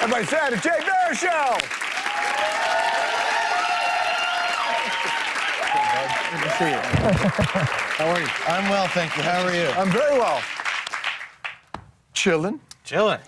Everybody say hi to Jay Baruchel. Good to see you. How are you? I'm well, thank you. How are you? I'm very well. Chillin'. Chilling.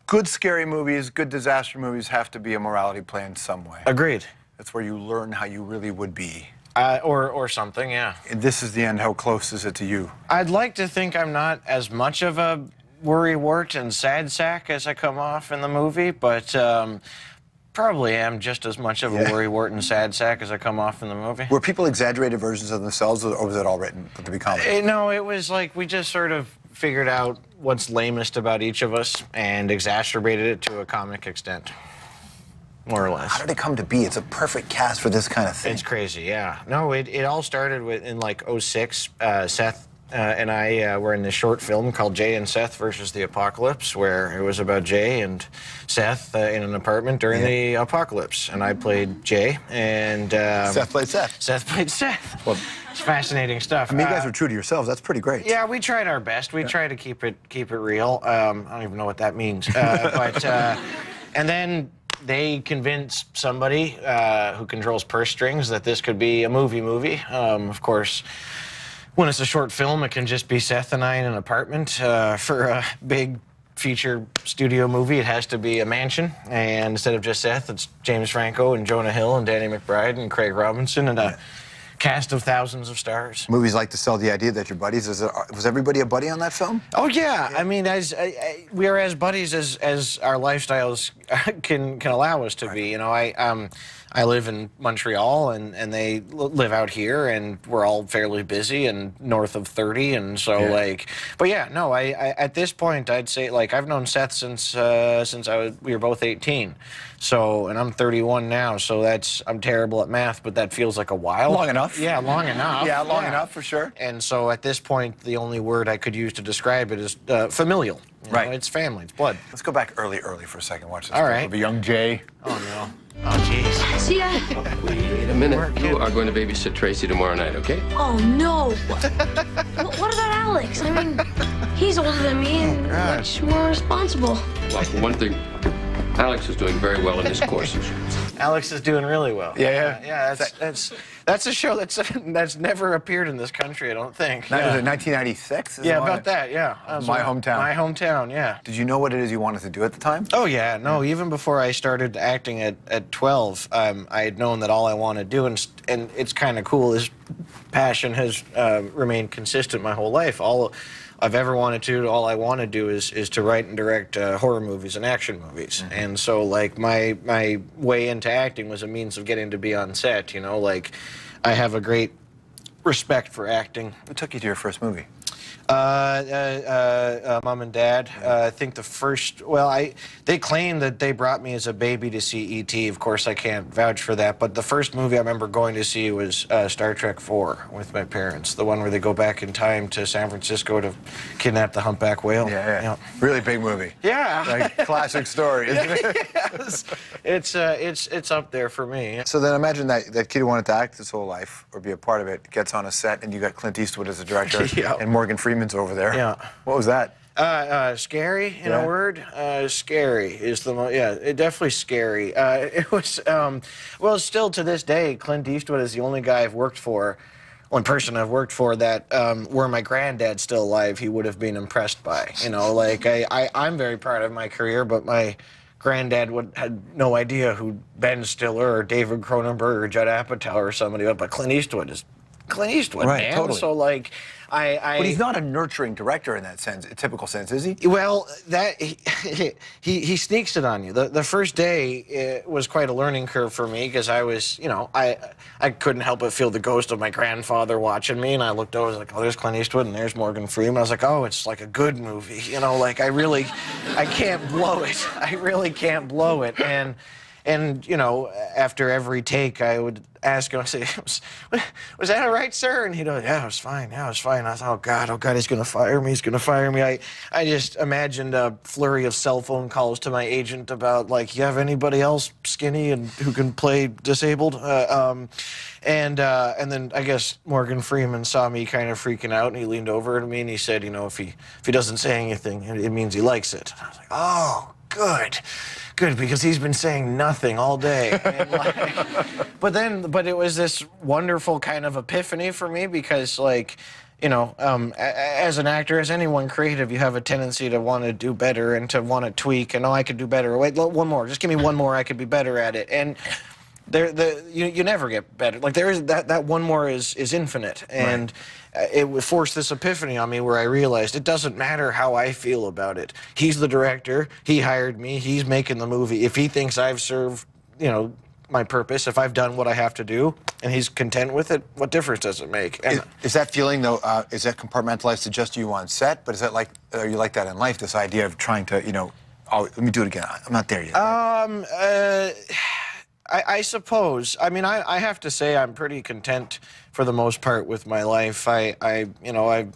Good scary movies, good disaster movies have to be a morality play in some way. Agreed. That's where you learn how you really would be. Or something, yeah. And this is the end. How close is it to you? I'd like to think I'm not as much of a worrywart and sad sack as I come off in the movie, but probably am just as much of a worrywart and sad sack as I come off in the movie. Were people exaggerated versions of themselves, or was it all written to be comedy? No, it was like we just sort of figured out what's lamest about each of us and exacerbated it to a comic extent, more or less. How did it come to be? It's a perfect cast for this kind of thing. It's crazy, yeah. No, it all started in like '06. Seth and I were in this short film called Jay and Seth versus the Apocalypse, where it was about Jay and Seth in an apartment during the apocalypse. And I played Jay, and Seth played Seth. Seth played Seth. Well, it's fascinating stuff. I mean, you guys were true to yourselves. That's pretty great. Yeah, we tried our best. We tried to keep it real. I don't even know what that means. And then they convinced somebody who controls purse strings that this could be a movie. Of course, when it's a short film, it can just be Seth and I in an apartment. For a big feature studio movie, it has to be a mansion. And instead of just Seth, it's James Franco and Jonah Hill and Danny McBride and Craig Robinson and a cast of thousands of stars. Movies like to sell the idea that you're buddies. Was everybody a buddy on that film? Oh yeah, I mean, we are as buddies as our lifestyles can allow us to be. You know, I live in Montreal and they live out here, and we're all fairly busy and north of 30, and so like, but yeah, no, I at this point I'd say like I've known Seth since we were both 18, so, and I'm 31 now, so I'm terrible at math, but that feels like a while. Long enough. Yeah, long enough. Yeah, long enough for sure. And so at this point, the only word I could use to describe it is familial. You know, it's family, it's blood. Let's go back early for a second. Watch this. All right. Of a young Jay. Oh no. Oh jeez. See ya. Wait a minute. You are going to babysit Tracy tomorrow night, okay? Oh no. What about Alex? I mean, he's older than me and much more responsible. Well, for one thing, Alex is doing very well in his courses. Alex is doing really well. Yeah. That's a show that's never appeared in this country, I don't think. That was in 1996? Yeah, about that, yeah. My hometown. My hometown, yeah. Did you know what it is you wanted to do at the time? Oh, yeah. No, even before I started acting at 12, I had known that all I wanted to do, and it's kind of cool, this passion has remained consistent my whole life. All I've ever wanted to, all I want to do is to write and direct horror movies and action movies. And so, like, my way into acting was a means of getting to be on set, you know? Like, I have a great respect for acting. What took you to your first movie? Mom and Dad. I think the first, they claim that they brought me as a baby to see E.T. Of course, I can't vouch for that, but the first movie I remember going to see was Star Trek IV with my parents, the one where they go back in time to San Francisco to kidnap the humpback whale. Yeah. Really big movie. Yeah. Like, classic story, isn't it? Yes. It's up there for me. So then imagine that kid who wanted to act his whole life or be a part of it gets on a set, and you got Clint Eastwood as a director and Morgan Freeman's over there. Yeah. What was that? Scary, in a word. Scary is the definitely scary. It was, well, still to this day, Clint Eastwood is the only guy I've worked for, one person I've worked for that, were my granddad still alive, he would have been impressed by. You know, like, I'm very proud of my career, but my granddad had no idea who Ben Stiller or David Cronenberg or Judd Apatow or somebody was, but Clint Eastwood is Clint Eastwood, right, man. Totally. So, like, But he's not a nurturing director in that sense, a typical sense, is he? Well, he sneaks it on you. The first day was quite a learning curve for me because I was, you know, I couldn't help but feel the ghost of my grandfather watching me, and I looked over, I was like, oh, there's Clint Eastwood and there's Morgan Freeman. I was like, oh, it's like a good movie, you know, like I can't blow it. I really can't blow it, and you know, after every take, I would ask him, I say, was that all right, sir? And he'd go, yeah, it was fine. Yeah, it was fine. I thought, oh, God, he's going to fire me. He's going to fire me. I just imagined a flurry of cell phone calls to my agent about, like, you have anybody else skinny and who can play disabled? And then I guess Morgan Freeman saw me kind of freaking out, and he leaned over to me and he said, you know, if he doesn't say anything, it means he likes it. And I was like, oh, good. Good, because he's been saying nothing all day. And but it was this wonderful kind of epiphany for me because, like, you know, as an actor, as anyone creative, you have a tendency to want to do better and to want to tweak. And, oh, I could do better. Wait, one more. Just give me one more. I could be better at it. And you never get better. Like, there is that one more is infinite. And it would force this epiphany on me where I realized it doesn't matter how I feel about it. He's the director. He hired me. He's making the movie. If he thinks I've served, you know, my purpose, if I've done what I have to do, and he's content with it, what difference does it make? And is that feeling, though, is that compartmentalized to just you on set? But is that like, are you like that in life, this idea of trying to, you know, oh, let me do it again. I'm not there yet. I suppose. I mean, I have to say I'm pretty content for the most part with my life. I have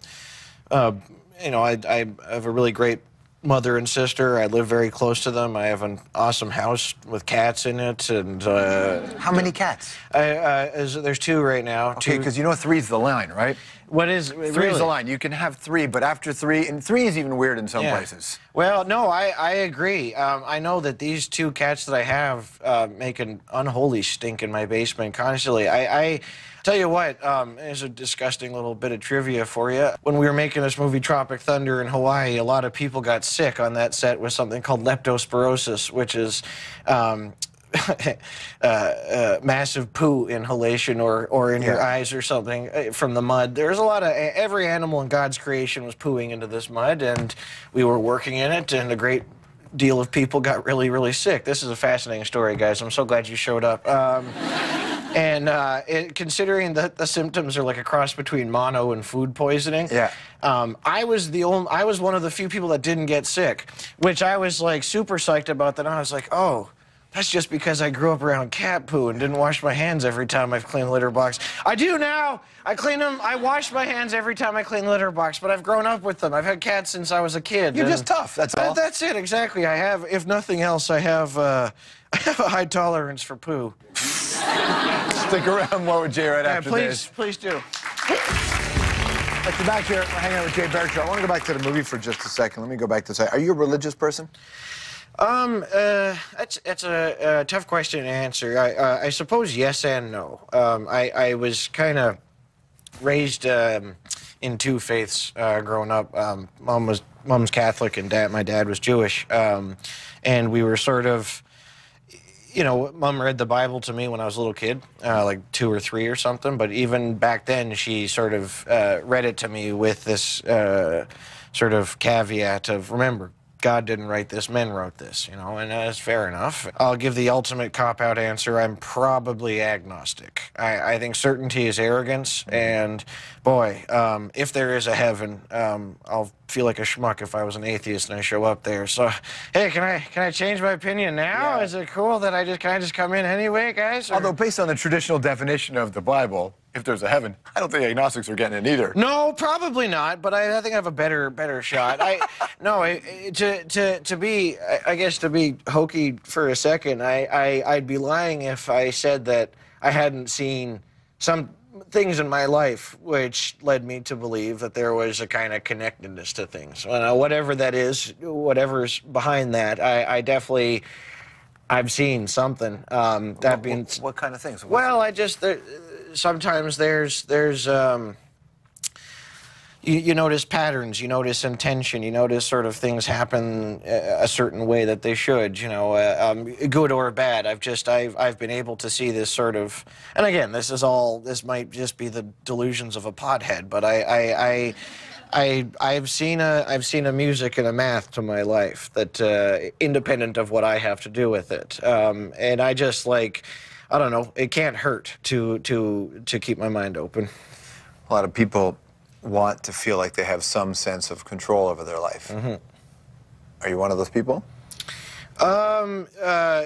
a really great mother and sister. I live very close to them. I have an awesome house with cats in it. And how many cats? There's 2 right now. Okay, because you know 3's the line, right? What is 3 really? is the line. You can have 3, but after 3, and 3 is even weird in some places. Well, no, I agree. I know that these 2 cats that I have make an unholy stink in my basement constantly. I tell you what, there's a disgusting little bit of trivia for you. When we were making this movie Tropic Thunder in Hawaii, a lot of people got sick on that set with something called leptospirosis, which is massive poo inhalation or in your eyes or something from the mud. There's a lot of, every animal in God's creation was pooing into this mud, and we were working in it, and a great deal of people got really, really sick. This is a fascinating story, guys. I'm so glad you showed up. Considering that the symptoms are like a cross between mono and food poisoning, I was one of the few people that didn't get sick, which I was like super psyched about. That I was like, oh, that's just because I grew up around cat poo and didn't wash my hands every time I've cleaned the litter box. I do now. I clean them. I wash my hands every time I clean the litter box, but I've grown up with them. I've had cats since I was a kid. You're just tough, that's all. That's it, exactly. I have, if nothing else, I have a high tolerance for poo. Stick around more with Jay right after this. Please do. Let's be back here. We're hanging out with Jay Baruchel. I want to go back to the movie for just a second. Let me go back to say, are you a religious person? That's a tough question to answer. I suppose yes and no. I was kind of raised in 2 faiths growing up. Mom's Catholic and my dad was Jewish, and we were sort of, you know, Mom read the Bible to me when I was a little kid, like 2 or 3 or something. But even back then, she sort of read it to me with this sort of caveat of, remember, God didn't write this, men wrote this, you know, and that's fair enough. I'll give the ultimate cop-out answer. I'm probably agnostic. I think certainty is arrogance, and boy, if there is a heaven, I'll feel like a schmuck if I was an atheist and I show up there. So, hey, can I change my opinion now? Yeah. Is it cool that can I just come in anyway, guys? Or? Although based on the traditional definition of the Bible, if there's a heaven, I don't think agnostics are getting it either. No, probably not. But I think I have a better shot. To be hokey for a second, I'd be lying if I said that I hadn't seen some things in my life which led me to believe that there was a kind of connectedness to things. Whatever that is, whatever's behind that, I've seen something. What kind of things? Well, sometimes there's you notice patterns, you notice intention, you notice sort of things happen a certain way that they should, you know, good or bad. I've been able to see this sort of, and again, this might just be the delusions of a pothead, but I've seen a music and a math to my life that independent of what I have to do with it, and I just like, I don't know, it can't hurt to keep my mind open. A lot of people want to feel like they have some sense of control over their life. Mm-hmm. Are you one of those people?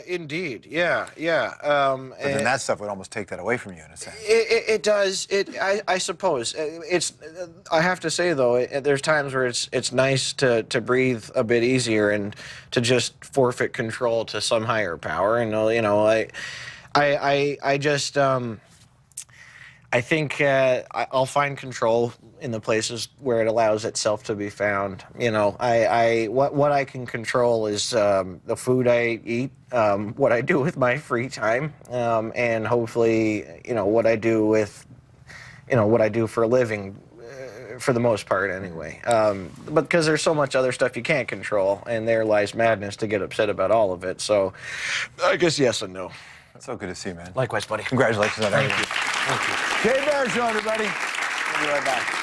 Indeed, yeah. But then that stuff would almost take that away from you in a sense. It does. I suppose. I have to say though, there's times where it's nice to breathe a bit easier and to just forfeit control to some higher power. And you know, I think I'll find control in the places where it allows itself to be found. You know, what I can control is the food I eat, what I do with my free time, and hopefully, you know, what I do with, you know, what I do for a living, for the most part anyway. But because there's so much other stuff you can't control, and there lies madness to get upset about all of it. So I guess yes and no. That's so good to see you, man. Likewise, buddy. Congratulations on everything. Thank you. Jay Baruchel, everybody. We'll be right back.